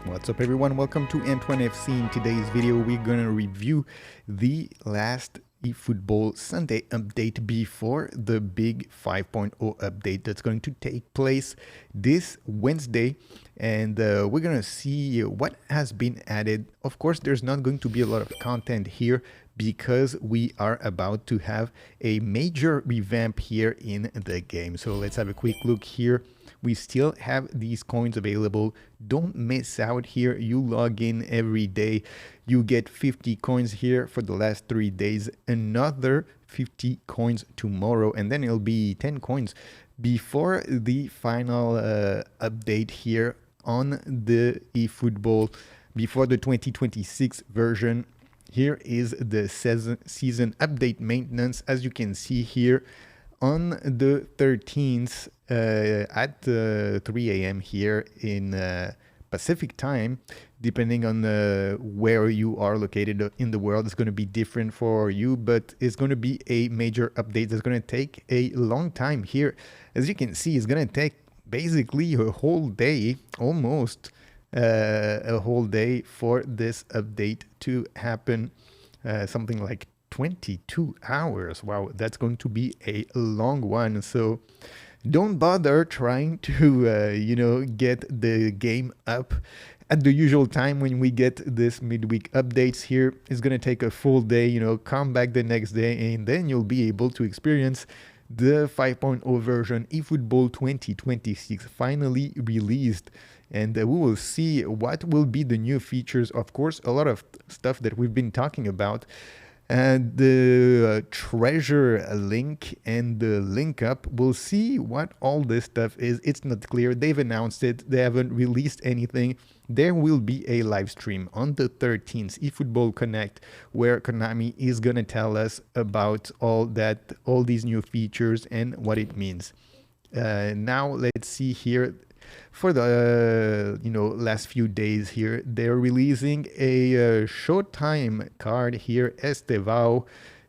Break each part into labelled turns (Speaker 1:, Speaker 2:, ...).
Speaker 1: What's up everyone, welcome to NTWANfc. In today's video we're gonna review the last eFootball Sunday update before the big 5.0 update that's going to take place this Wednesday, and we're gonna see what has been added. Of course, there's not going to be a lot of content here because we are about to have a major revamp here in the game. So let's have a quick look here. We still have these coins available. Don't miss out here. You log in every day, you get 50 coins here for the last 3 days, another 50 coins tomorrow, and then it'll be 10 coins before the final update here on the eFootball, before the 2026 version. Here is the season update maintenance. As you can see here, on the 13th at 3 a.m. here in Pacific time, depending on where you are located in the world, it's going to be different for you, but it's going to be a major update that's going to take a long time here. As you can see, it's going to take basically a whole day, almost a whole day for this update to happen, something like 22 hours. Wow, that's going to be a long one. So don't bother trying to get the game up at the usual time when we get this midweek updates here. It's going to take a full day, come back the next day, and then you'll be able to experience the 5.0 version eFootball 2026 finally released. And we will see what will be the new features. Of course, a lot of stuff that we've been talking about. And the treasure link and the link up, we'll see what all this stuff is. It's not clear. They've announced it. They haven't released anything. There will be a live stream on the 13th, eFootball Connect, where Konami is going to tell us about all these new features and what it means. Now let's see here. For the last few days here, they're releasing a Showtime card here. Estevao,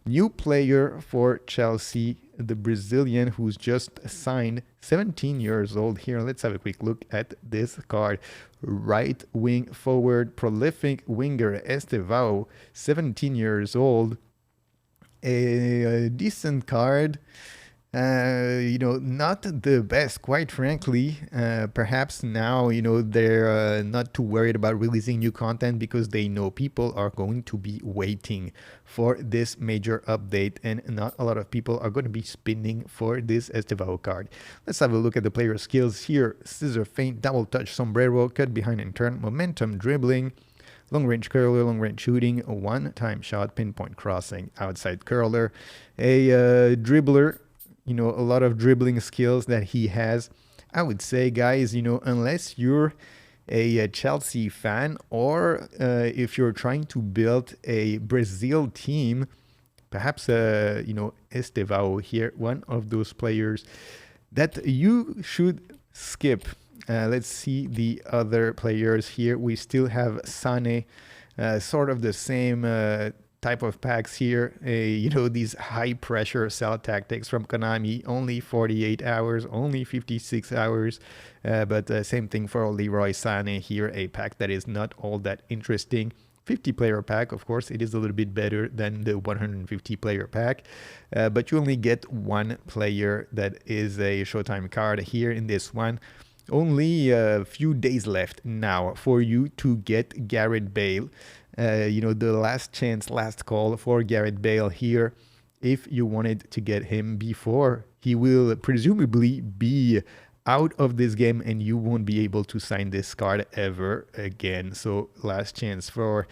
Speaker 1: new player for Chelsea, the Brazilian who's just signed, 17 years old here. Let's have a quick look at this card. Right wing forward, prolific winger Estevao, 17 years old. A decent card. Not the best, quite frankly. Perhaps now, they're not too worried about releasing new content because they know people are going to be waiting for this major update, and not a lot of people are going to be spinning for this Estevao card. Let's have a look at the player skills here. Scissor feint, double touch, sombrero, cut behind and turn, momentum, dribbling, long range curler, long range shooting, a one-time shot, pinpoint crossing, outside curler, a dribbler. A lot of dribbling skills that he has. I would say, guys, unless you're a Chelsea fan, or if you're trying to build a Brazil team, perhaps, Estevao here, one of those players that you should skip. Let's see the other players here. We still have Sane, sort of the same type of packs here. These high pressure sell tactics from Konami, only 48 hours, only 56 hours, but same thing for Leroy Sané here, a pack that is not all that interesting. 50 player pack, of course, it is a little bit better than the 150 player pack, but you only get one player that is a Showtime card here in this one. Only a few days left now for you to get Gareth Bale. The last chance, last call for Gareth Bale here. If you wanted to get him before, he will presumably be out of this game and you won't be able to sign this card ever again. So last chance for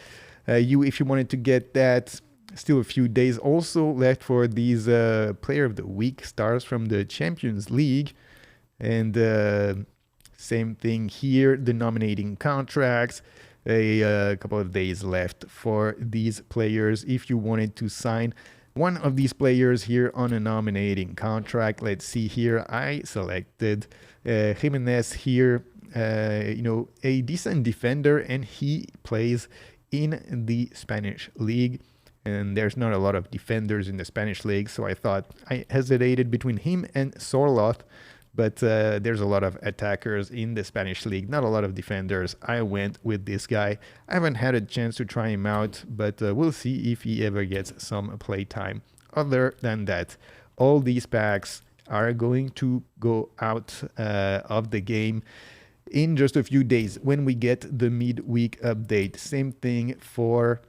Speaker 1: you if you wanted to get that. Still a few days also left for these Player of the Week stars from the Champions League. And same thing here, the nominating contracts. A couple of days left for these players if you wanted to sign one of these players here on a nominating contract. Let's see here, I selected Jimenez here, a decent defender, and he plays in the Spanish league, and there's not a lot of defenders in the Spanish league, so I hesitated between him and Sorloth, but there's a lot of attackers in the Spanish league, not a lot of defenders. I went with this guy. I haven't had a chance to try him out, but we'll see if he ever gets some play time. Other than that, all these packs are going to go out of the game in just a few days when we get the midweek update. Same thing for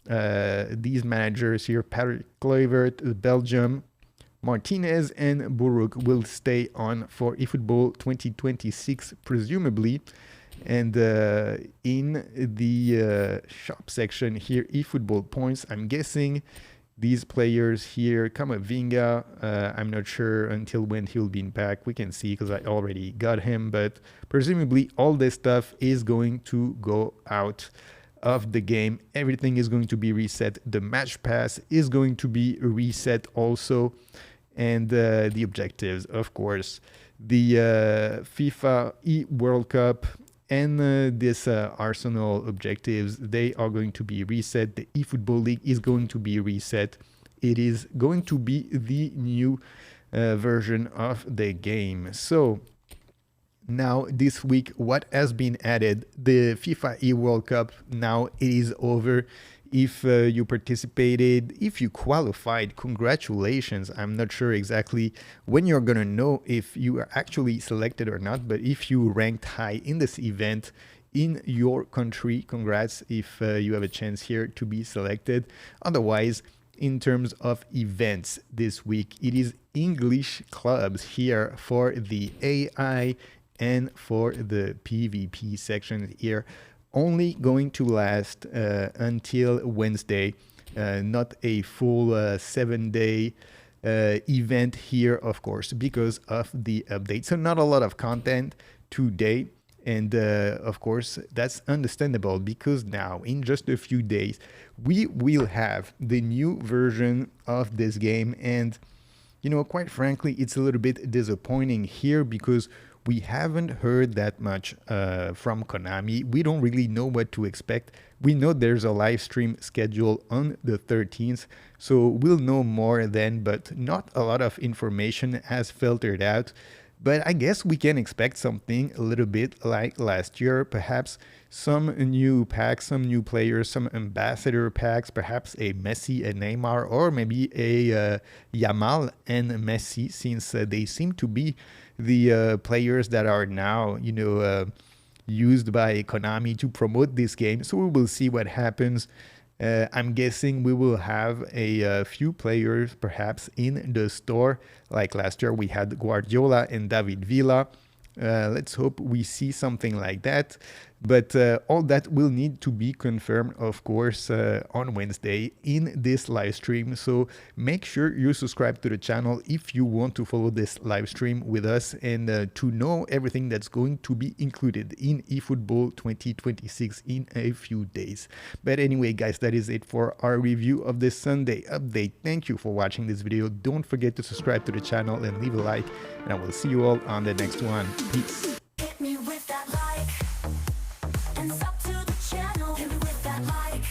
Speaker 1: these managers here. Patrick Kluivert, Belgium, Martinez and Buruk will stay on for eFootball 2026 presumably. And in the shop section here, eFootball points, I'm guessing these players here, Kamavinga, I'm not sure until when he'll be in pack. We can see because I already got him, but presumably all this stuff is going to go out of the game. Everything is going to be reset. The match pass is going to be reset also. And the objectives, of course, the FIFA World Cup and this Arsenal objectives, they are going to be reset. The eFootball League is going to be reset. It is going to be the new version of the game. So now this week, what has been added? The FIFA World Cup, now it is over. If you participated, if you qualified, congratulations. I'm not sure exactly when you're going to know if you are actually selected or not, but if you ranked high in this event in your country, congrats if you have a chance here to be selected. Otherwise, in terms of events this week, it is English clubs here for the AI and for the PvP section here. Only going to last until Wednesday, not a full 7-day event here, of course, because of the update. So not a lot of content today. And of course, that's understandable because now in just a few days, we will have the new version of this game. And, you know, quite frankly, it's a little bit disappointing here because we haven't heard that much from Konami. We don't really know what to expect. We know there's a live stream schedule on the 13th, so we'll know more then, but not a lot of information has filtered out. But I guess we can expect something a little bit like last year, perhaps some new packs, some new players, some ambassador packs, perhaps a Messi, a Neymar, or maybe a Yamal and Messi, since they seem to be the players that are now, you know, used by Konami to promote this game. So we will see what happens. I'm guessing we will have a few players perhaps in the store. Like last year we had Guardiola and David Villa. Let's hope we see something like that. But all that will need to be confirmed, of course, on Wednesday in this live stream. So make sure you subscribe to the channel if you want to follow this live stream with us and to know everything that's going to be included in eFootball 2026 in a few days. But anyway, guys, that is it for our review of this Sunday update. Thank you for watching this video. Don't forget to subscribe to the channel and leave a like. And I will see you all on the next one. Peace.
Speaker 2: Hit me with that like, and sub to the channel. Hit me with that like,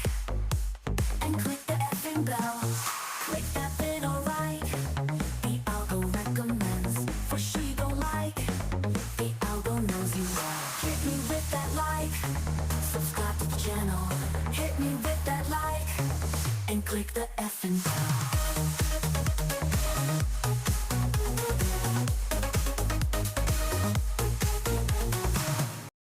Speaker 2: and click the effing bell. Click that little right. The algo recommends, for she gon' like. The algo knows you well. Hit me with that like, subscribe to the channel. Hit me with that like, and click the